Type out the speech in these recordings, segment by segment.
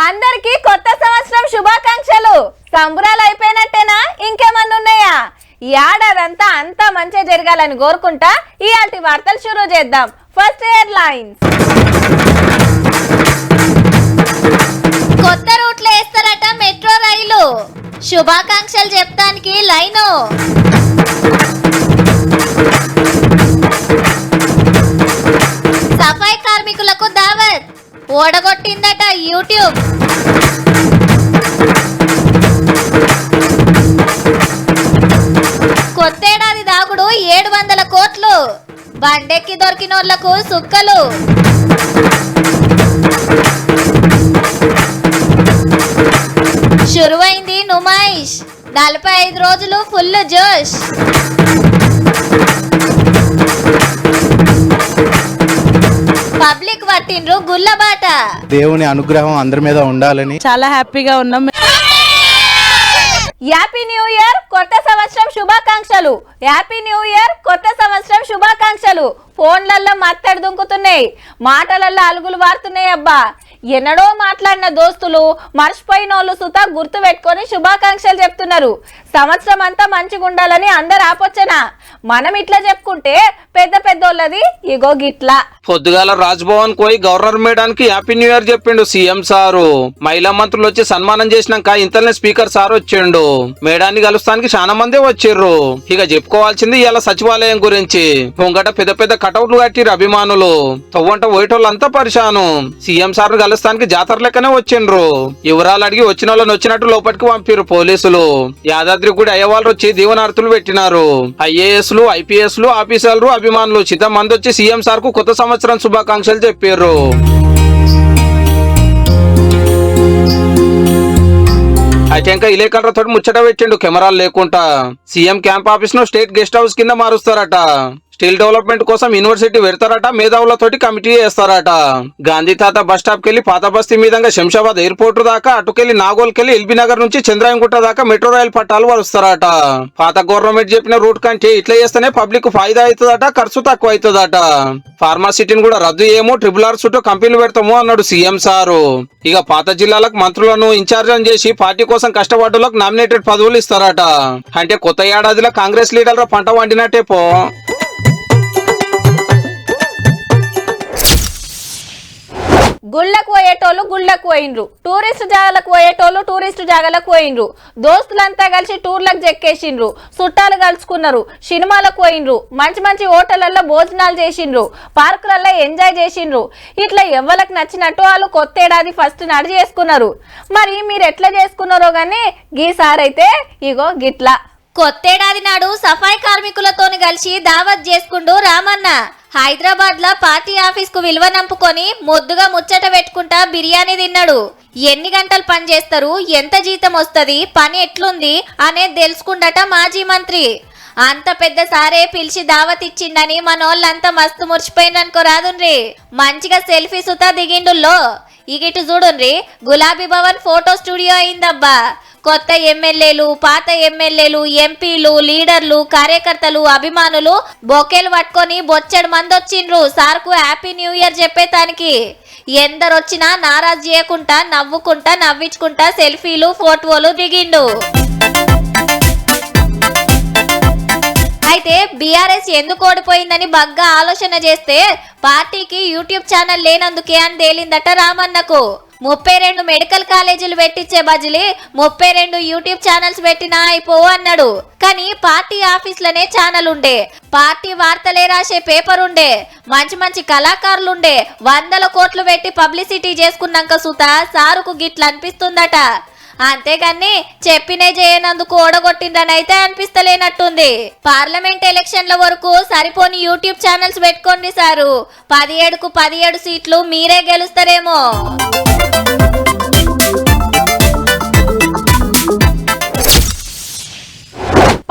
అందరికీ కొత్త సంవత్సరం శుభాకాంక్షలు. సంబరాలు అయిపోయినట్టేనా, ఇంకేమన్నా ఉన్నాయా? ఈ ఏడాదంతా అంతా మంచిగా జరగాలని కోరుకుంటా ఇయాల్టి వార్తలు షురూ చేద్దాం. ఫస్ట్ ఎయిర్లైన్స్ కొత్త రూట్లు వేస్తారట మెట్రో రైలు. శుభాకాంక్షలు చెప్తానికి లైను. సఫాయి కార్మికులకు దావత్. ఓడగొట్టిందట యూట్యూబ్. కొత్తేడాది దాగుడు 700 కోట్లు. బండెక్కి దొరికినోళ్లకు సుక్కలు. షురువైంది నుమాయిష్. 45 రోజులు ఫుల్ జోష్. పబ్లిక్ పట్టిండ్రు గుల్లబాట. దేవుని అనుగ్రహం అందరి మీద ఉండాలని చాలా హ్యాపీగా ఉన్నాం. హ్యాపీ న్యూ ఇయర్, కొత్త సంవత్సరం శుభాకాంక్షలు. హ్యాపీ న్యూ ఇయర్, కొత్త సంవత్సరం శుభాకాంక్షలు. ఫోన్లలో మత్తడి దుంకుతున్నాయి, మాటలలో అలుగులు వారుతున్నాయి. అబ్బా, ఎన్నడో మాట్లాడిన దోస్తులు మర్చిపోయిన వాళ్ళు సుతా గుర్తు పెట్టుకొని శుభాకాంక్షలు చెప్తున్నారు. సంవత్సరం అంతా మంచిగా ఉండాలని అందరు ఆపొచ్చనా? మనం ఇట్లా చెప్పుకుంటే పెద్ద పెద్దోళ్ళది ఇగో గిట్లా. పొద్దుగాల రాజ్భవన్ పోయి గవర్నర్ మేడానికి హ్యాపీ న్యూ ఇయర్ చెప్పిండు సీఎం సారు. మహిళా మంత్రులు వచ్చి సన్మానం చేసినాక ఇంతలోనే స్పీకర్ సార్ వచ్చిండు. మేడాన్ని కలుస్తానికి చాలా మంది వచ్చిర్రు. ఇక చెప్పుకోవాల్సింది ఇలా సచివాలయం గురించి. పొంగట పెద్ద పెద్ద కటౌట్లు కట్టిరు అభిమానులు. తవ్వంట పోయేటోళ్ళంతా పరిశాను. సీఎం సార్ కలుస్తానికి జాతర లెక్కనే వచ్చిండ్రు. వివరాలు అడిగి వచ్చిన వాళ్ళని వచ్చినట్టు లోపలికి పంపిరు పోలీసులు. యాదాద్రి గుడి అయ్యవాళ్ళు వచ్చి దీవనార్తులు పెట్టినారు. ఐఏఎస్లు, ఐపీఎస్లు, ఆఫీసర్లు, అభిమానులు చిత్త మంది వచ్చి సీఎం సార్ కు కొత్త సంవత్సరం శుభాకాంక్షలు చెప్పారు. అయితే ఇంకా ఇలేకర్లతో ముచ్చట పెట్టిండు కెమెరాలు లేకుండా. సీఎం క్యాంప్ ఆఫీస్ ను స్టేట్ గెస్ట్ హౌస్ కింద మారుస్తారట. స్టీల్ డెవలప్మెంట్ కోసం యూనివర్సిటీ పెడతారట. మేధావులతోటి కమిటీ వేస్తారట. గాంధీ తాత బస్ స్టాప్ కెళ్లి పాత బస్తీ మీదంగా శంషాబాద్ ఎయిర్పోర్ట్ దాకా, అటుకెళ్లి నాగోల్ కెళ్లి ఎల్బీ నగర్ నుంచి చంద్రాయంగుట్ట దాకా మెట్రో రైలు పట్టాలు వరుస్తారట. పాత గవర్నమెంట్ చెప్పిన రూట్ కంటే ఇట్లా చేస్తేనే పబ్లిక్ ఫాయిదా అవుతుందట, ఖర్చు తక్కువ అవుతుందట. ఫార్మాసిటీని కూడా రద్దు చేయము, RRR చుట్టూ కంపెనీలు పెడతాము అన్నాడు సీఎం సారు. ఇక పాత జిల్లాలకు మంత్రులను ఇన్ఛార్జ్ అని చేసి పార్టీ కోసం కష్టపడ్డలకు నామినేటెడ్ పదవులు ఇస్తారట. అంటే కొత్త ఏడాదిలో కాంగ్రెస్ లీడర్ల పంట వండినట్టే పో. గుళ్ళకు పోయేటోళ్ళు గుళ్ళకు పోయిండ్రు, టూరిస్ట్ జాగాలకు పోయేటోళ్ళు టూరిస్ట్ జాగాలకు పోయిండ్రు. దోస్తులంతా కలిసి టూర్లకు చెక్కేసిండ్రు, చుట్టాలు కలుసుకున్నారు, సినిమాలకు పోయిండ్రు, మంచి మంచి హోటళ్లలో భోజనాలు చేసిండ్రు, పార్కులలో ఎంజాయ్ చేసిండ్రు. ఇట్లా ఎవరికి నచ్చినట్టు వాళ్ళు కొత్త ఏడాది ఫస్ట్ నాడు చేసుకున్నారు. మరి మీరు ఎట్లా చేసుకున్నారో గానీ గీసారైతే ఇగో గిట్లా. కొత్తేడాది నాడు సఫాయి కార్మికులతోని కలిసి దావత్ చేసుకుంటూ రామన్న హైదరాబాద్ లో పార్టీ ఆఫీస్ కు విలువ నంపుకొని ముద్దుగా ముచ్చట పెట్టుకుంటా బిర్యానీ తిన్నాడు. ఎన్ని గంటలు పని చేస్తారు, ఎంత జీతం వస్తది, పని ఎట్లుంది అనేది తెలుసుకుండట మాజీ మంత్రి. అంత పెద్ద సారే పిలిచి దావత్ ఇచ్చిండని మనోళ్ళంతా మస్తు మురిచిపోయిందనుకో రాదుండ్రి. మంచిగా సెల్ఫీ సుతా దిగిండుల్లో. ఇగిటు చూడుండ్రి, గులాబీ భవన్ ఫోటో స్టూడియో అయిందబ్బా. కొత్త ఎమ్మెల్యేలు, పాత ఎమ్మెల్యేలు, ఎంపీలు, లీడర్లు, కార్యకర్తలు, అభిమానులు బొకేలు పట్టుకొని బొచ్చెడు మంది వచ్చిండ్రు సార్కు హ్యాపీ న్యూ ఇయర్ చెప్పేతానికి. ఎందరొచ్చినా నారాజు చేయకుండా నవ్వుకుంటా నవ్వించుకుంటా సెల్ఫీలు, ఫోటోలు దిగిండు. అయితే బీఆర్ఎస్ ఎందుకు ఓడిపోయిందని బగ్గా ఆలోచన చేస్తే పార్టీకి యూట్యూబ్ ఛానల్ లేనందుకే అని తేలిందట రామన్నకు. 32 మెడికల్ కాలేజీలు పెట్టించే బదులు 32 యూట్యూబ్ ఛానల్స్ పెట్టినా అయిపోవు అన్నాడు. కానీ పార్టీ ఆఫీస్లోనే ఛానల్ ఉండే, పార్టీ వార్తలే రాసే పేపర్ ఉండే, మంచి మంచి కళాకారులు ఉండే. 100 కోట్లు పెట్టి పబ్లిసిటీ చేసుకున్నాక సుతా సారుకు గిట్ల అనిపిస్తుందట. అంతేగాని చెప్పినే చేయనందుకు ఓడగొట్టిందని అయితే అనిపిస్తలేనట్టుంది. పార్లమెంట్ ఎలక్షన్ల వరకు సరిపోని యూట్యూబ్ ఛానల్స్ పెట్టుకోండి సారు. 17కు 17 సీట్లు మీరే గెలుస్తారేమో.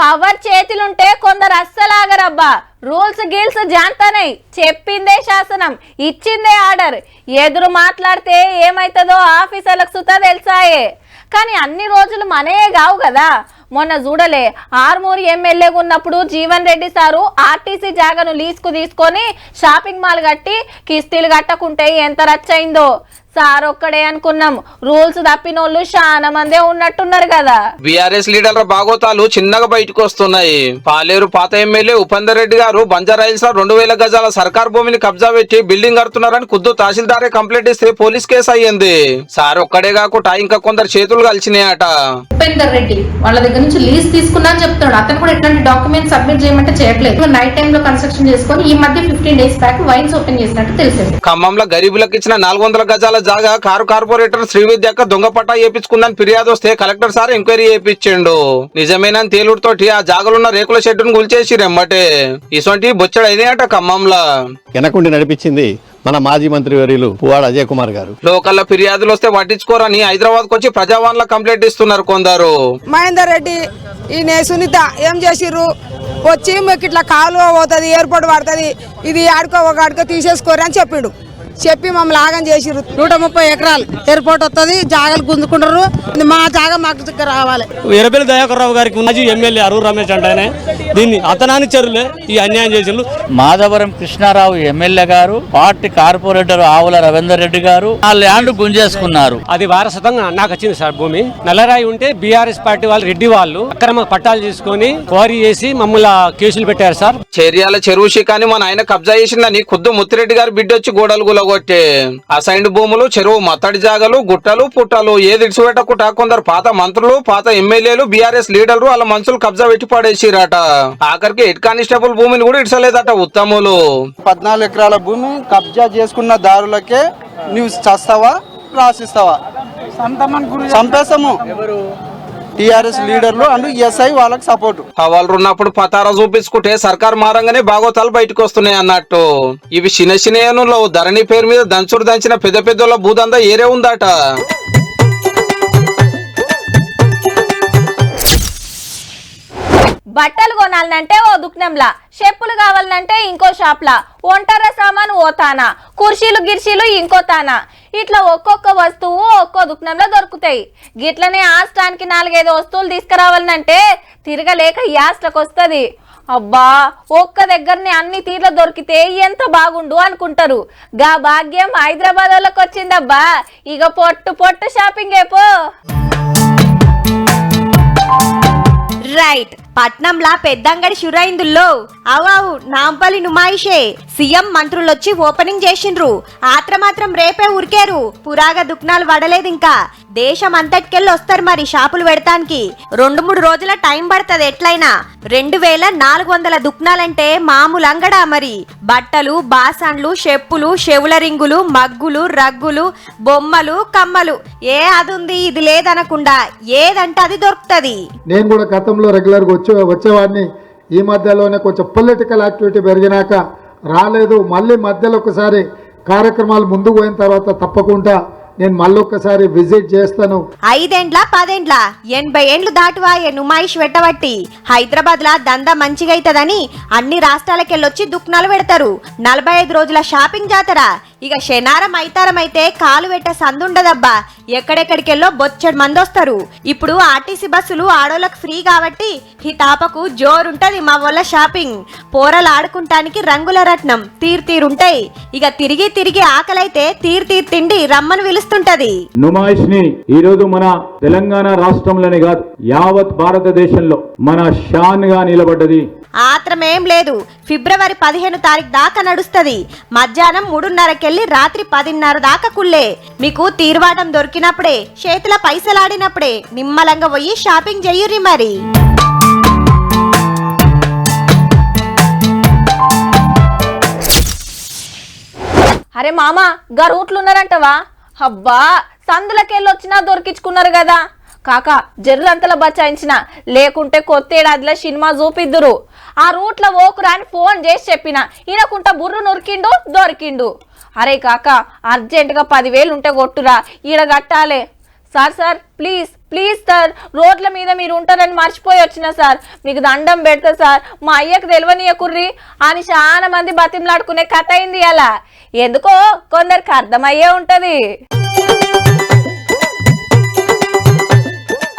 పవర్ చేతులుంటే కొందరు అస్సలాగరబ్బా. రూల్స్ గీల్స్ జాంతానై, చెప్పిందే శాసనం, ఇచ్చిందే ఆర్డర్. ఎదురు మాట్లాడితే ఏమైతుందో ఆఫీసర్లకు సుతా తెలుసాయే. కానీ అన్ని రోజులు మనయే కావు కదా. మొన్న చూడలే ఆర్మూరు ఎమ్మెల్యేగా ఉన్నప్పుడు జీవన్ రెడ్డి సారు ఆర్టీసీ జాగాను లీజుకు తీసుకొని షాపింగ్ మాల్ కట్టి కిస్తీలు కట్టకుంటే ఎంత రచ్చయిందో. సార్ ఒక్కడే అనుకున్నాం, రూల్స్ తప్పినోళ్ళు చాలా మందే ఉన్నట్టున్నారు కదా. బీఆర్ఎస్ లీడర్ల బాగోతాలు చిన్నగా బయటకు వస్తున్నాయి. పాలేరు పాత ఎమ్మెల్యే ఉపేందర్ రెడ్డి గారు బంజారాయిల్స్ లో 2000 గజాల సర్కార్ భూమిని కబ్జా పెట్టి బిల్డింగ్ కడుతున్నారని ఖుద్దు తహసీల్దారే కంప్లైంట్ ఇస్తే పోలీస్ కేసు అయ్యింది. సార్ ఒక్కడే కాకుండా ఇంకా కొందరు చేతులు కలిసినాయట. ఉపేందర్ రెడ్డి వాళ్ళ దగ్గర నుంచి లీజ్ తీసుకున్నా అని చెప్తున్నాడు. అతను కూడా ఎట్లాంటి డాక్యుమెంట్స్ సబ్మిట్ చేయమంటే చేయట్లేదు. నైట్ టైమ్ లో కన్స్ట్రక్షన్ చేసుకొని ఈ మధ్య 15 days బ్యాక్ వైన్స్ ఓపెన్ చేసినట్టు తెలిసింది. ఖమ్మంలో గరీబులకు ఇచ్చిన 400 గజాల జాగా కారు కార్పొరేటర్ శ్రీవిద్యక్క దొంగ పట్టా చేపించుకుందని ఫిర్యాదు వస్తే కలెక్టర్ సార్ ఎంక్వైరీ చేయించిండు. నిజమేనని తేలుడుతోటి ఆ జాగలున్న రేకుల షెడ్డును గుల్చేసి రెమ్మటే. ఇటువంటి బొచ్చడైనాయట ఖమ్మంలో. వెనకుండి నడిపించింది మన మాజీ మంత్రి వర్యులు పువ్వాడ అజయ్ కుమార్ గారు. లోకల్లో ఫిర్యాదులు వస్తే పట్టించుకోరని హైదరాబాద్ కు వచ్చి ప్రజావాన్ల కంప్లైంట్ ఇస్తున్నారు కొందరు. మహేందర్ రెడ్డి ఈయన సునీత ఏం చేసిర్రు, వచ్చి మీకు ఇట్లా కాలువ పోతుంది, ఎయిర్పోర్ట్ పడుతుంది, ఇది ఆడుకో ఒక ఆడుకో తీసేసుకోరు అని చెప్పిండు. చెప్పి మమ్మల్ని ఆగం చేసిర్రు. 130 ఎకరాలు ఎయిర్పోర్ట్ వస్తుంది, జాగాలు గుంజుకుంటారు, మా జాగా మాకు దగ్గర రావాలి. ఎర్రబెల్లి దయాకర్ రావు గారికి మాజీ ఎమ్మెల్యే అరూర్ రమేష్ అంటేనే దీన్ని అతనాని చర్యలే ఈ అన్యాయం చేసిండ్రు. మాధవరం కృష్ణారావు ఎమ్మెల్యే గారు, పార్టీ కార్పొరేటర్ ఆవుల రవీందర్ రెడ్డి గారు ఆ ల్యాండ్ గుంజేసుకున్నారు. అది వారసత్వంగా నాకు వచ్చింది సార్ భూమి. నల్లరాయి ఉంటే బీఆర్ఎస్ పార్టీ వాళ్ళు రెడ్డి వాళ్ళు అక్రమ పట్టాలు తీసుకొని క్వారీ చేసి మమ్మల్ని కేసులు పెట్టారు సార్. చేర్యాల చెరువు శిఖాని మా నాయన కబ్జా చేసిందని ఖుద్దు ముత్తిరెడ్డి గారి బిడ్డ వచ్చి గోడలు గులగొట్టే. అసైన్డ్ భూములు, చెరువు మత్తడి జాగలు, గుట్టలు పుట్టలు ఏది ఇడిచిపెట్టకుండా కొందరు పాత మంత్రులు, పాత ఎమ్మెల్యేలు, బీఆర్ఎస్ లీడర్లు వాళ్ళ మనుషులు కబ్జా పెట్టి పడేసిరట. ఆఖరికి హెడ్ కానిస్టేబుల్ భూమిని కూడా ఇడ్చలేదట ఉత్తములు. 14 ఎకరాల భూమి కబ్జా చేసుకున్న దారులకే నువ్వు చస్తావా రాసిస్తావా? చంపేస్తాము. టిఆర్ఎస్ లీడర్లు అండ్ ఎస్ఐ వాళ్ళకి సపోర్ట్. వాళ్ళు ఉన్నప్పుడు పతారా చూపించుకుంటే సర్కార్ మారంగానే బాగోతాలు బయటకు వస్తున్నాయి అన్నట్టు. ఇవి చిన్న చిన్న ధరణి పేరు మీద దంచుడు దంచిన పెద్ద పెద్దల భూదందా ఏరే ఉందట. బట్టలు కొనాలంటే ఓ దుకాణంలా, చెప్పులు కావాలంటే ఇంకో షాప్లా, ఒంటర సామాను ఓ తానా, కుర్చీలు గిర్చీలు ఇంకో తానా. ఇట్లా ఒక్కొక్క వస్తువు ఒక్కో దుకాణంలో దొరుకుతాయి. గిట్లనే ఆస్టానికి 4-5 వస్తువులు తీసుకురావాలంటే తిరగలేక యాస్ట్లకు వస్తుంది. అబ్బా, ఒక్క దగ్గరనే అన్ని తీర్ల దొరికితే ఎంత బాగుండు అనుకుంటారు. గా భాగ్యం హైదరాబాద్ వాళ్ళకి వచ్చిందబ్బా. ఇక పొట్టు పొట్టు షాపింగ్ అయిపో. రైట్, పట్నంలా పెద్దంగడి షురైందుల్లో అవావు నాంపల్లి నుమాయిషే. సీఎం మంత్రులొచ్చి ఓపెనింగ్ చేసిండ్రు. ఆత్రమాత్రం రేపే ఉరికేరు. పురాగా దుకాణాలు వడలేదు. ఇంకా దేశం అంతటికెళ్ళి వస్తారు మరి షాపులు పెడతానికి. 2-3 రోజుల టైం పడుతుంది. ఎట్లయినా 2400 దుకాణాలంటే మామూలు అంగడా మరి. బట్టలు, బాసన్లు, చెప్పులు, చెవుల రింగులు, మగ్గులు, రగ్గులు, బొమ్మలు, కమ్మలు, ఏ అదుంది ఇది లేదనకుండా ఏదంటే అది దొరుకుతుంది. నేను కూడా గతంలో రెగ్యులర్గా వచ్చేవాడిని. ఈ మధ్యలోనే కొంచెం పొలిటికల్ యాక్టివిటీ పెరిగినాక రాలేదు. మళ్ళీ మధ్యలో ఒకసారి కార్యక్రమాలు ముందుకు పోయిన తర్వాత తప్పకుండా నేను మళ్ళొక్కసారి విజిట్ చేస్తాను. 5 ఏండ్ల 10 ఏండ్ల 80 ఏండ్లు దాటువాయే నుమాయిష్ పెట్టబట్టి. హైదరాబాద్ లా దందా మంచిగా అవుతుందని అన్ని రాష్ట్రాలకెళ్ళొచ్చి దుకాణాలు పెడతారు. 45 రోజుల షాపింగ్ జాతర. ఇక శనారం ఐతారం అయితే కాలు పెట్టే సందుండదబ్బా. ఎక్కడెక్కడికెళ్ళో బొచ్చడు మంది వస్తారు. ఇప్పుడు ఆర్టీసీ బస్సులు ఆడోళ్ళకు ఫ్రీ కాబట్టి ఈ తాపకు జోరుంటది మా వల్ల షాపింగ్. పోరలు ఆడుకుంటానికి రంగుల రత్నం తీరుంటాయి. ఇక తిరిగి తిరిగి ఆకలైతే తీరు తిండి రమ్మని పిలుస్తుంటది. నుమాయిష్ ని ఈ రోజు మన తెలంగాణ రాష్ట్రంలోనే కాదు యావత్ భారతదేశంలో మన షాన్ గా నిలబడ్డది. ఆత్రమేం లేదు. ఫిబ్రవరి 15 తారీఖు దాకా నడుస్తుంది. మధ్యాహ్నం 3:30కెళ్ళి రాత్రి 10:30 దాకా కుల్లే. మీకు తీర్వాటం దొరికినప్పుడే, చేతుల పైసలాడినప్పుడే నిమ్మలంగా పోయి షాపింగ్ చెయ్యురి మరి. అరే మామ, గా రూట్లున్నారంటవా? అబ్బా, సందులకెళ్ళొచ్చినా దొరికించుకున్నారు కదా. కాకా జర్రంతల బచాయించిన, లేకుంటే కొత్త ఏడాదిలో సినిమా చూపిద్దురు. ఆ రూట్ల ఓకురా అని ఫోన్ చేసి చెప్పిన, ఈయనకుంటా బుర్రు నొరికిండు దొరికిండు. అరే కాకా, అర్జెంటుగా 10,000 ఉంటే కొట్టురా, ఈడ కట్టాలే. సార్ ప్లీజ్ సార్, రోడ్ల మీద మీరు ఉంటారని మర్చిపోయి వచ్చిన సార్, మీకు దండం పెడతా సార్, మా అయ్యకు తెలియనియకుర్రి అని చాలా మంది బతిమలాడుకునే కథ అయింది. అలా ఎందుకో కొందరికి అర్థమయ్యే ఉంటది.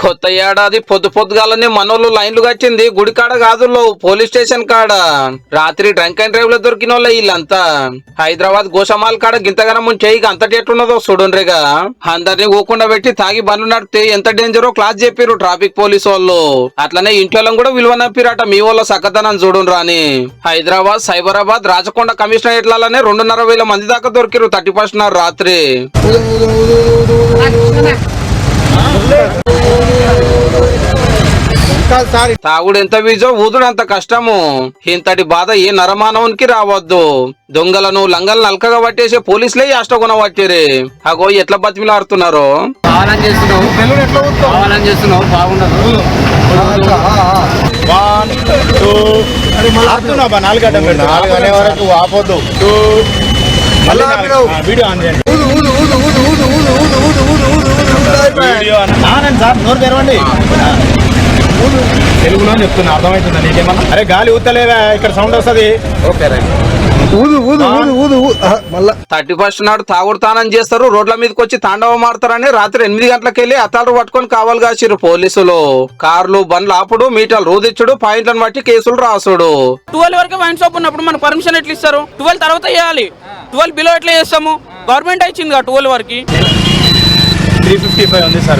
కొత్త ఏడాది పొద్దుగాలనే మనోళ్ళు లైన్లు కట్టింది గుడి కాడ కాదులో పోలీస్ స్టేషన్ కాడ. రాత్రి డ్రంక్ అండ్ డ్రైవ్ లో దొరికిన వాళ్ళ వీళ్ళంతా. హైదరాబాద్ గోషమాల్ కాడ గింతగానం ముంచే ఇక అంతటి ఎట్లున్నదో చూడుండ్రిగా. అందరినీ ఊకుండా పెట్టి తాగి బండ్లు నడిపితే ఎంత డేంజరో క్లాస్ చెప్పారు ట్రాఫిక్ పోలీసు వాళ్ళు. అట్లనే ఇంట్లో కూడా విలువ నప్పిరట మీ వాళ్ళ సక్కదనం చూడుండ్రా అని. హైదరాబాద్, సైబరాబాద్, రాచకొండ కమిషనరేట్లనే 2,500 మంది దాకా దొరికిరు 31st నాడు రాత్రి. తాగుడు ఎంత వీజో ఊదుడు అంత కష్టము. ఇంతటి బాధ ఏ నరమానవునికి రావద్దు. దొంగలను లంగలను అల్కగా పట్టేసే పోలీసులే అష్టగుణ పట్టిరే. అగో ఎట్లా బతిమిలాడుతున్నారు. తెలుగులో చెప్తున్నా, అర్థమవుతుందా నీకేమన్నా? అరే గాలి ఊతలేవా, ఇక్కడ సౌండ్ వస్తుంది. 31st నాడు తాగుడుతానం చేస్తారు, రోడ్ల మీదకి వచ్చి తాండవం ఆడతారని రాత్రి 8 గంటలకు వెళ్ళి అత్తాలు పట్టుకొని కావాలి కాసిరు పోలీసులు. కార్లు బండ్లు ఆపుడు, మీటర్లు రూదిచ్చుడు, పాయింట్లను బట్టి కేసులు రాసుడు. 12 వరకు వైన్ షాప్ ఉన్నప్పుడు మనకు పర్మిషన్ ఎట్లా ఇస్తారు? 12 తర్వాత చేయాలి. 12 బిలో ఎట్లా చేస్తాము? గవర్నమెంట్ ఇచ్చింది 12 వరకు. 355 ఉంది సార్.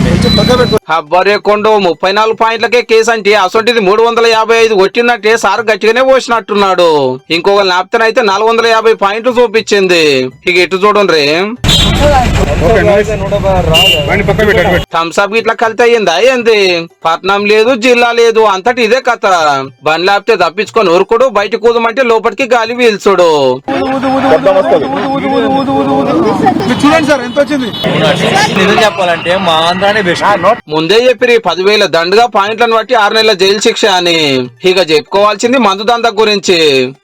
అబ్బరే కొండు 34 పాయింట్లకే కేసు అంటే అసొంటిది 355 కొట్టిందంటే సార్ గట్టిగానే పోసినట్టున్నాడు. ఇంకొక నాప్తనైతే 450 పాయింట్లు చూపించింది. ఇక ఎటు చూడండి. థమ్స్అప్ ఇట్లా కలితే అయ్యిందా ఏంది? పట్నం లేదు, జిల్లా లేదు, అంతటి ఇదే కథ. బండి లేపితే తప్పించుకొని ఉరుకుడు, బయట కూదమంటే లోపలికి గాలి పీల్చుడు. చూడండి సార్ ఎంత వచ్చింది. చెప్పాలంటే మా ఆంధ్రానే బెస్ట్. ముందే చెప్పిరి 10,000 దండుగా పాయింట్లను బట్టి 6 నెలల జైలు శిక్ష అని. ఇక చెప్పుకోవాల్సింది మందు దందా గురించి.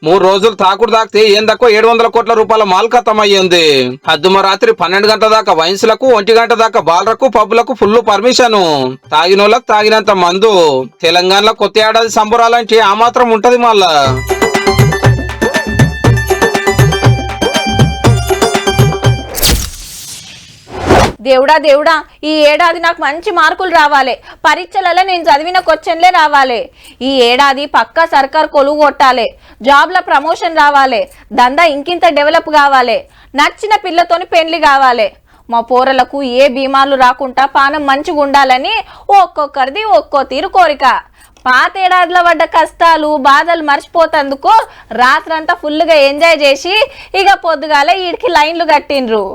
3 రోజులు తాకుడు తాకితే ఏం తక్కువ 700 కోట్ల రూపాయల మాల్ ఖతం అయ్యింది. అద్దుమ రాత్రి 12 గంటల దాకా వైన్స్లకు, 1 గంట దాకా బార్లకు, పబ్లకు ఫుల్ పర్మిషన్. తాగినోళ్ళకు తాగినంత మందు. తెలంగాణలో కొత్త ఏడాది సంబరాలంటే ఆ మాత్రం ఉంటది మళ్ళా. దేవుడా ఈ ఏడాది నాకు మంచి మార్కులు రావాలి. పరీక్షలలో నేను చదివిన క్వశ్చన్లే రావాలి. ఈ ఏడాది పక్కా సర్కార్ కొలువు కొట్టాలి. జాబ్ల ప్రమోషన్ రావాలి. దందా ఇంకింత డెవలప్ కావాలి. నచ్చిన పిల్లతోని పెళ్లి కావాలి. మా పోరలకు ఏ బీమార్లు రాకుండా పానం మంచిగా ఉండాలని ఒక్కొక్కరిది ఒక్కో తీరు కోరిక. పాతేడాదిలో పడ్డ కష్టాలు బాధలు మర్చిపోతందుకు రాత్రంతా ఫుల్గా ఎంజాయ్ చేసి ఇక పొద్దుగాల ఈడికి లైన్లు కట్టిండ్రు.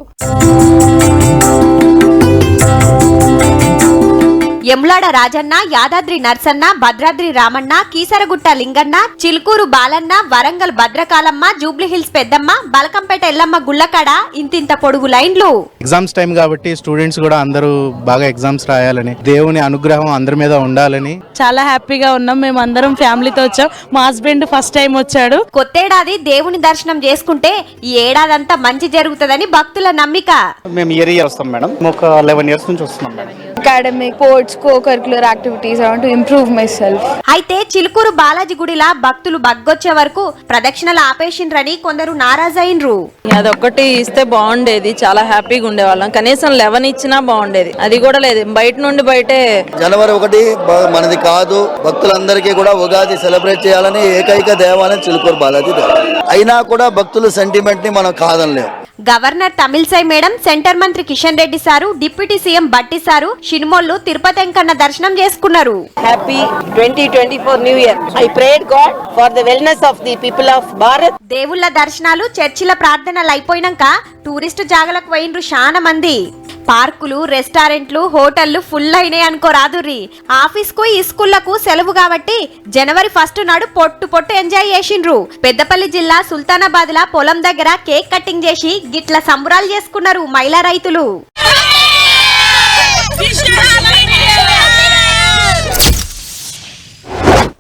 ఎమ్లాడ రాజన్న, యాదాద్రి నర్సన్న, భద్రాద్రి రామన్న, కీసరగుట్ట లింగన్న, చిలుకూరు బాలన్న, వరంగల్ భద్రకాలమ్మ, జూబ్లీహిల్స్ పెద్దమ్మ, బలకంపేట ఎల్లమ్మ గుళ్ళకాడ ఇంతింత పొడుగు లైన్లు. ఎగ్జామ్స్ టైం కాబట్టి స్టూడెంట్స్ కూడా అందరూ బాగా ఎగ్జామ్స్ రాయాలని, దేవుని అనుగ్రహం అందరి మీద ఉండాలని చాలా హ్యాపీగా ఉన్నాం. మేము అందరం ఫ్యామిలీతో వచ్చాం. మా హస్బెండ్ ఫస్ట్ టైం వచ్చాడు. కొత్తేడాది దేవుని దర్శనం చేసుకుంటే ఈ ఏడాదంతా మంచి జరుగుతుందని భక్తుల నమ్మిక. మేము ఇయర్ వస్తాం మేడం. ఒక 11 years నుంచి వస్తున్నాం madam. Academic, sports, co-curricular activities. I want to improve my self. అయితే చిలుకూరు బాలాజీ గుడిలా భక్తులు బగ్గొచ్చే వరకు ప్రదక్షిణలు ఆపేసిండ్రని కొందరు నారాజైన్రు. అదొక్కటి ఇస్తే బాగుండేది, చాలా హ్యాపీగా ఉండేవాళ్ళం. కనీసం 11 ఇచ్చినా బాగుండేది. అది కూడా లేదు. బయటే జనవరి 1 మనది కాదు. భక్తులందరికీ కూడా ఉగాది సెలబ్రేట్ చేయాలని ఏకైక దేవాలయం చిలుకూరు బాలాజీ దేవాలయం. అయినా కూడా భక్తుల సెంటిమెంట్ ని మనం కాదనలేము. గవర్నర్ తమిళసై మేడం, సెంటర్ మంత్రి Kishan Reddy sir, deputy CM Bhatti sir షిన్మోళ్ళు తిరుపతి వెంకన్న దర్శనం చేసుకున్నారు. Happy 2024 new year. I prayed God for the wellness of the people of Bharat. దేవుళ్ళ దర్శనాలు, చర్చిల ప్రార్థనలు అయిపోయినాక టూరిస్టు జాగలకు పోయినరు చాలా మంది. పార్కులు, రెస్టారెంట్లు, హోటళ్లు ఫుల్ అయినాయి అనుకోరాదుర్రి. ఆఫీస్కు, ఈ స్కూళ్లకు సెలవు కాబట్టి జనవరి 1 నాడు పొట్టు ఎంజాయ్ చేసిండ్రు. పెద్దపల్లి జిల్లా సుల్తానాబాద్ లా పొలం దగ్గర కేక్ కటింగ్ చేసి గిట్ల సంబరాలు చేసుకున్నారు మహిళా రైతులు.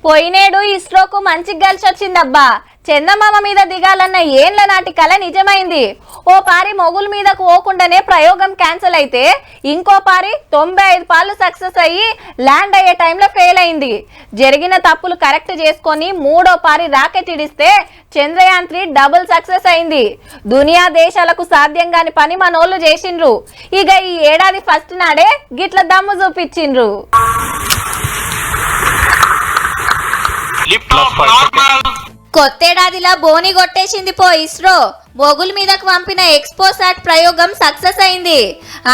పోయినేడు ఇస్రోకు మంచి కలిసి వచ్చిందబ్బా. చందమామ మీద దిగాలన్న ఏండ్ల నాటి కళ నిజమైంది. ఓ పారి మొగుల మీదకు పోకుండానే ప్రయోగం క్యాన్సిల్ అయితే ఇంకో పారి 95 పాలు సక్సెస్ అయ్యి ల్యాండ్ అయ్యే టైంలో ఫెయిల్ అయింది. జరిగిన తప్పులు కరెక్ట్ చేసుకొని మూడో పారి రాకెట్ ఇడిస్తే చంద్రయాన్ 3 డబుల్ సక్సెస్ అయింది. దునియా దేశాలకు సాధ్యం కాని పని మనోళ్ళు చేసిండ్రు. ఇక ఈ ఏడాది ఫస్ట్ నాడే గిట్ల దమ్ము చూపించిండ్రు. కొత్తేడాదిలా బోని కొట్టేసింది పో ఇస్రో. మొగుల్ మీదకు పంపిన ఎక్స్పోసాట్ ప్రయోగం సక్సెస్ అయింది.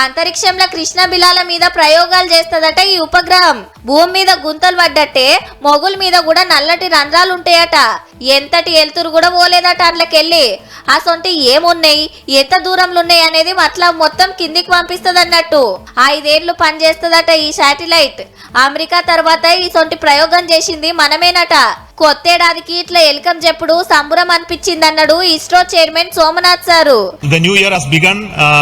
అంతరిక్షంలో కృష్ణ బిలాల మీద ప్రయోగాలు చేస్తదట ఈ ఉపగ్రహం. భూమి మీద గుంతలు పడ్డట్టే మొగుల్ మీద కూడా నల్లటి రంధ్రాలు ఉంటాయట. ఎంతటి ఎలుతురు కూడా పోలేదట అందులోకెళ్ళి. అసొంటి ఏమున్నాయి, ఎంత దూరంలో ఉన్నాయి అనేది మొత్తం కిందికి పంపిస్తుంది అన్నట్టు. 5 ఏళ్లు పనిచేస్తుందట ఈ శాటిలైట్. అమెరికా తర్వాత ఈ సొంటి ప్రయోగం చేసింది మనమేనట. కొత్తేడాదికి ఇట్లా ఎల్కం చెప్పుడు సంబురం అనిపించింది అన్నాడు ISRO chairman Somnath sir. The new year has begun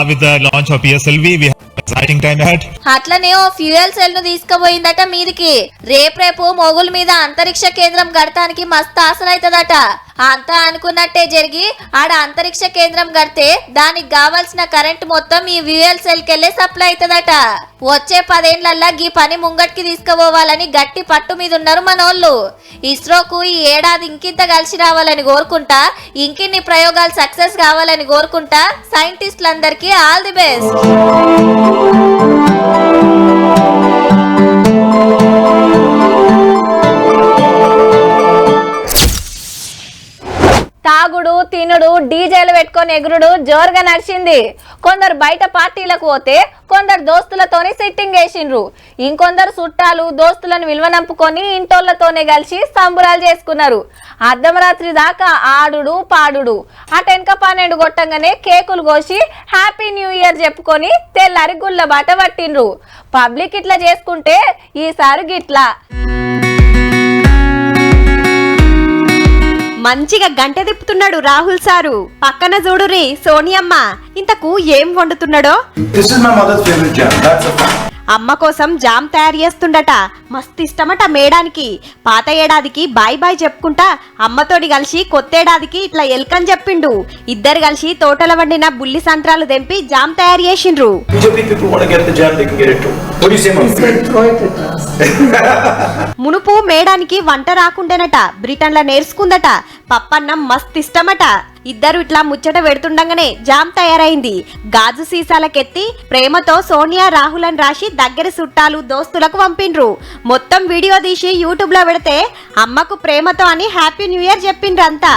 with the launch of PSLV. We have an exciting time ahead. అట్లనే ఓ ఫ్యూయల్ సెల్ ను తీసుకుపోయిందట మీదికి. రేపు మొగుల మీద అంతరిక్ష కేంద్రం గడటానికి మస్తు ఆశలైతదట. అంతా అనుకున్నట్టే జరిగి ఆడ అంతరిక్ష కేంద్రం గడితే దానికి కావాల్సిన కరెంట్ మొత్తం ఈ ఫ్యూయల్ సెల్ కెళ్ళే సప్లై అవుతదట. వచ్చే 10 ఏళ్లల్లా ఈ పని ముంగట్కి తీసుకుపోవాలని గట్టి పట్టు మీద ఉన్నారు మనోళ్ళు. ఇస్రోకు ఈ ఏడాది ఇంకింత కలిసి రావాలని కోరుకుంటా, ఇంకిన్ని ప్రయోగాలు సక్సెస్ కావాలని కోరుకుంటా సైంటిస్టులందరికీ ఆల్ ది బెస్ట్. తాగుడు తినుడు డీజేలు పెట్టుకొని ఎగురుడు జోరుగా నడిచింది. కొందరు బయట పార్టీలకు పోతే కొందరు దోస్తులతోనే సిట్టింగ్ వేసిండ్రు. ఇంకొందరు చుట్టాలు దోస్తులను విలువనంపుకొని ఇంటోళ్లతోనే కలిసి సంబురాలు చేసుకున్నారు. అర్ధరాత్రి దాకా ఆడుడు పాడుడు. అటెనక 12 కొట్టంగానే కేకులు కోసి హ్యాపీ న్యూ ఇయర్ చెప్పుకొని తెల్లారి గుళ్ళ బాట పట్టిండ్రు. పబ్లిక్ ఇట్లా చేసుకుంటే ఈసారి గిట్లా మంచిగా గంట తిప్పుతున్నాడు రాహుల్ సారు. పక్కన చూడురి సోనియమ్మ ఇంతకు ఏం వండుతున్నాడో. అమ్మ కోసం జామ్ తయారు చేస్తుండట. మస్తు ఇష్టమట మేడానికి. పాత ఏడాదికి బాయ్ బాయ్ చెప్పుకుంటా అమ్మతోటి కలిసి కొత్తేడాదికి ఇట్లా ఎల్కని చెప్పిండు. ఇద్దరు కలిసి తోటల వండిన బుల్లి సంత్రాలు తెంపి జామ్ తయారు చేసిండ్రు. మునుపు మేడానికి వంట రాకుండేనట. బ్రిటన్ల నేర్చుకుందట. పప్పన్నం మస్తు ఇష్టమట. ఇద్దరు ఇట్లా ముచ్చట పెడుతుండగానే జామ్ తయారైంది. గాజు సీసాలకెత్తి ప్రేమతో సోనియా రాహుల్ అని రాసి దగ్గర చుట్టాలు దోస్తులకు పంపిండ్రు. మొత్తం వీడియో తీసి యూట్యూబ్ లో పెడితే అమ్మకు ప్రేమతో అని హ్యాపీ న్యూ ఇయర్ చెప్పిండ్రు అంతా.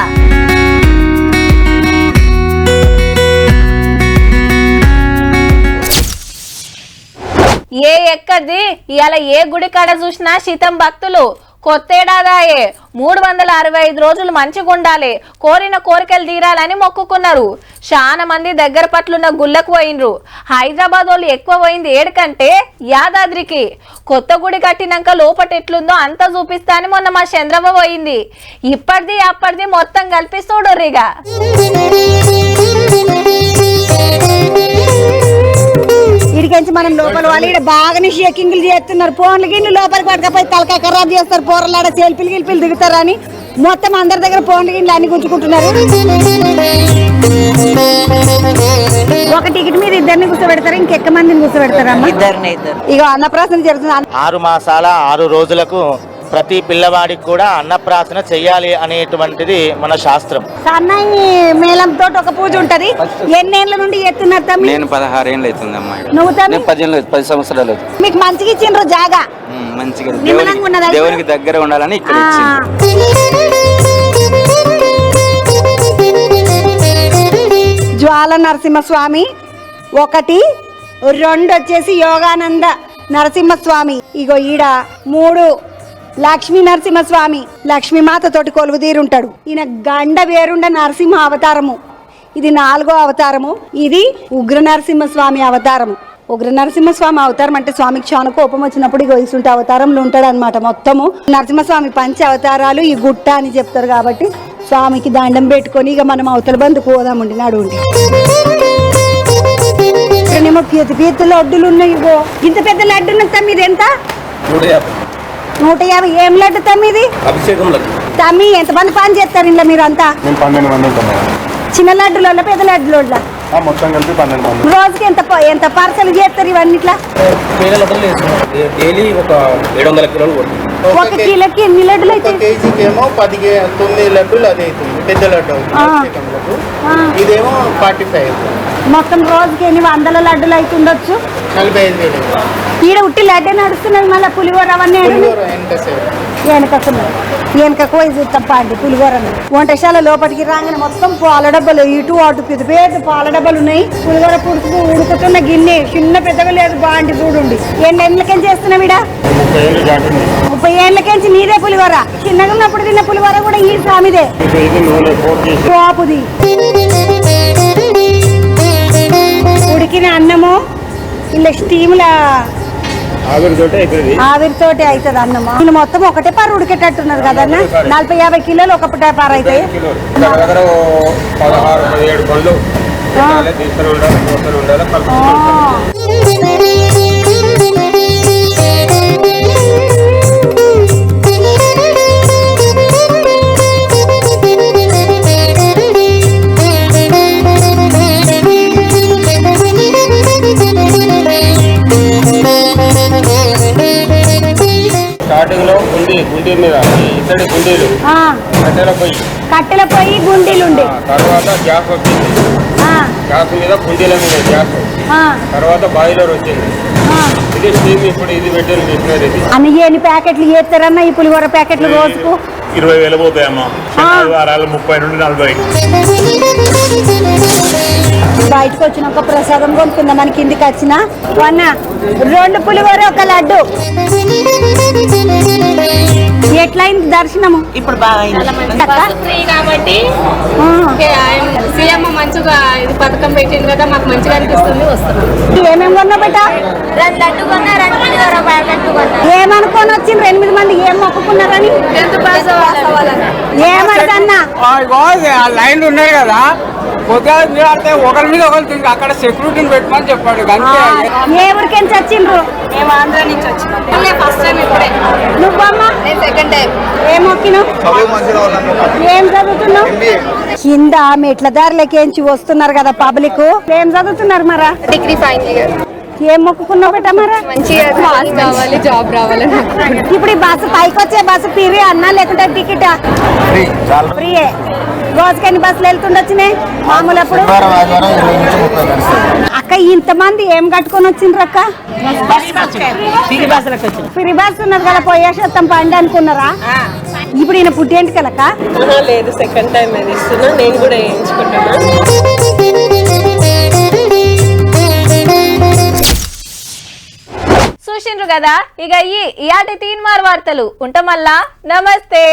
ఏ ఎక్కడిది ఇవాళ ఏ గుడి కాడ చూసినా శీతం భక్తులు. కొత్తేడాదాయే 365 రోజులు మంచిగా ఉండాలి, కోరిన కోరికలు తీరాలని మొక్కుకున్నారు. చాలా మంది దగ్గర పట్లున్న గుళ్ళకు పోయినరు. హైదరాబాద్ వాళ్ళు ఎక్కువ పోయింది ఏడుకంటే యాదాద్రికి. కొత్త గుడి కట్టినాక లోపట ఎట్లుందో అంతా చూపిస్తా అని మొన్న మా చంద్రబాబు పోయింది. ఇప్పటిది అప్పటిది మొత్తం కలిపి చూడర్రిగా. ఇడికెంచి మనం లోపల వాళ్ళు ఇక్కడ బాగానే షేకింగ్లు చేస్తున్నారు. ఫోన్లు గిన్నెలు లోపలికి పడకపోయి తలకాయ ఖరాబ్ చేస్తారు. పోరలాడ సెల్ఫీలు గిల్పీలు దిగుతారని మొత్తం అందరి దగ్గర ఫోన్లు గిన్నెలు అన్ని గుంజుకుంటున్నారు. ఒక టికెట్ మీద ఇద్దరిని కూర్చోబెడతారు, ఇంకెక్క మందిని కూర్చోబెడతారమ్మా? ఇక అన్నప్రాసన జరుగుతుంది. 6 మాసాల 6 రోజులకు ప్రతి పిల్లవాడికి కూడా అన్నప్రాసన చెయ్యాలి అనేటువంటిది మన శాస్త్రం. సన్నాయి మేళంతో ఒక పూజ ఉంటది. ఎన్నేళ్ల నుండి ఎత్తున్నారు తమ్మి? నేను 16 ఏళ్ళు అవుతుందమ్మా. నువ్వు తమ్మి? 10 సంవత్సరాలు. మీకు మంచిగా ఇచ్చిండ్రు జాగా? మంచిగా దేవునికి దగ్గర ఉండాలని ఇక్కడ జ్వాల నరసింహస్వామి 1, 2 వచ్చేసి యోగానంద నరసింహస్వామి. ఇగో ఈడ 3 లక్ష్మీ నరసింహస్వామి. లక్ష్మీమాత తోటి కొలువు తీరుంటాడు. ఈయన గండ వేరుండ నరసింహ అవతారము. ఇది 4వ అవతారము. ఇది ఉగ్ర నరసింహస్వామి అవతారము. ఉగ్ర నరసింహస్వామి అవతారం అంటే స్వామికి చాలా కోపం వచ్చినప్పుడు ఇగో ఇసుంటి అవతారంలో ఉంటాడు అనమాట. మొత్తము నరసింహస్వామి 5 అవతారాలు ఈ గుట్ట అని చెప్తారు. కాబట్టి స్వామికి దండం పెట్టుకొని ఇక మనం అవతల బందుకు పోదామండి. నడుండి ఇక్కడనేమో పీత లడ్డులు ఉన్నాయి. ఇగో ఇంత పెద్ద లడ్డు ఉన్నది తమ్మి. ఇది ఎంత? 150. ఏం లడ్డు తమ్మి ఇది? అభిషేకం లడ్డు. తమ్మి ఎంతమంది పని చేస్తారు ఇంట్లో మీరు అంతా? నేను 12 మంది ఉంటాను. చిన్న లడ్డులో పెద్ద లడ్డులో మొత్తం కలిపి 12 మంది. రోజుకి ఎంత పార్సల్ చేస్తారు ఇవన్నిట్లా? డైలీ ఒక 700 కిలోలు కొడుతుంది. ఒక కిలోకి ఎన్ని లడ్డులు అయితే? కేజీకి ఏమో 9 లడ్డూలు అదే అవుతుంది, పెద్ద లడ్డు ఇదేమో 45. మొత్తం రోజుకి ఎన్ని వందల లడ్డులు అయితే ఉండొచ్చు? 45,000. ఈడ ఉట్టి లడ్డే నడుస్తున్నది, మళ్ళీ పులిహోర అవన్నీ వెనకకు పోయి చూస్తాం అండి పులిహోర. వంటశాల లోపలికి రాగానే మొత్తం పాల డబ్బాలు, ఇటు అటు పెద్ద పెద్ద పాల డబ్బాలు ఉన్నాయి. పులిహోర పుడుకు ఉడుకుతున్న గిన్నె చిన్న పెద్దగా లేదు, బాగుంది చూడండి. ఎన్నేళ్ళకేం చేస్తున్నావు ఇడ? 30 ఏళ్ళకేంచి నీదే పులిహోర. చిన్నగా ఉన్నప్పుడు తిన్న పులిహోర కూడా ఈ సామిదే పోపుది. ఉడికిన అన్నము ఇలా స్టీముల ఆవిరితోటి అవుతుంది అన్నము. వీళ్ళు మొత్తం ఒకటే పారు ఉడికేటట్టున్నారు కదన్న. 40-50 కిలోలు ఒక పారు అవుతాయి. స్టార్టింగ్ లో గుండీ మీద ఇద్దరి గుండీలు, కట్టెల పొయ్యి గుండీలు ఉండి, తర్వాత గ్యాస్ వచ్చింది, గ్యాస్ మీద గుండీల మీద గ్యాస్, తర్వాత బాయిలర్ వచ్చింది. ఇది స్టీమ్ ఇప్పుడు ఇది పెట్టారు మిషనరీ. ఇది అన్ని ఎన్ని ప్యాకెట్లు చేస్తారన్న ఈ పులిహోర ప్యాకెట్లు రోజుకు? 20,000 పోతాయమ్మా. 30 నుండి 40. బయటకు వచ్చిన ఒక ప్రసాదం కొనుక్కుందాం మన కిందికి వచ్చిన వన్న 2 పులిహోర 1 లడ్డు. ఎట్లయింది దర్శనము? ఇప్పుడు బాగా ఫ్రీ కాబట్టి సీఎం మంచిగా ఇది పథకం పెట్టింది కదా, మాకు మంచిగా అనిపిస్తుంది, వస్తున్నాం. ఏమేమి కొన్నా బెట? 2 లడ్డు కొన్నా, 2 పులిహోర ప్యాకెట్లు కొన్నా. ఏమనుకొని వచ్చిండ్రు 8 మంది? ఏం మొక్కుకున్నారని? ఏమన్నా లైన్ ఉన్నారు కదా, ఒకరి మీద ఒకరు తిరిగి అక్కడ సెక్యూరిటీని పెట్టమని చెప్పాడు. ఏ ఊరికేం చచ్చిండ్రు? మేము ఆంధ్ర నుంచి వచ్చినాం. ఫస్ట్ టైం ఇప్పుడే. నువ్వమ్మా? Second time. ఏం మొక్కినావు? ఏం చదువుతున్నావు? కింద మెట్ల దారిలోకేంచి వస్తున్నారు కదా పబ్లిక్. ఏం చదువుతున్నారు మరా? Degree final year. ఏం మొక్కుకున్నావు బెట మరా? మంచిగా కావాలి, జాబ్ రావాలి. ఇప్పుడు ఈ బస్సు పైకి వచ్చే బస్సు ఫ్రీ అన్నా లేకుంటే టికెటా? ఫ్రీయే. రోజుకెన్ని బస్సులు వెళ్తుండొచ్చినాయి మామూలు? అప్పుడు అక్క ఇంతమంది ఏం కట్టుకొని వచ్చిండ్రు అక్క? ఫ్రీ బస్ ఉన్నది కదా, పోయేసేస్తాం పండి అనుకున్నారా? ఇప్పుడు ఈయన పుట్టేంటి కలక? లేదు, సెకండ్ టైం అది ఇస్తున్నా, నేను కూడా వేయించుకుంటున్నా. చూసిండ్రు కదా, ఇక ఇయాటి తీన్మార్ వార్తలు ఉంటామల్లా. నమస్తే.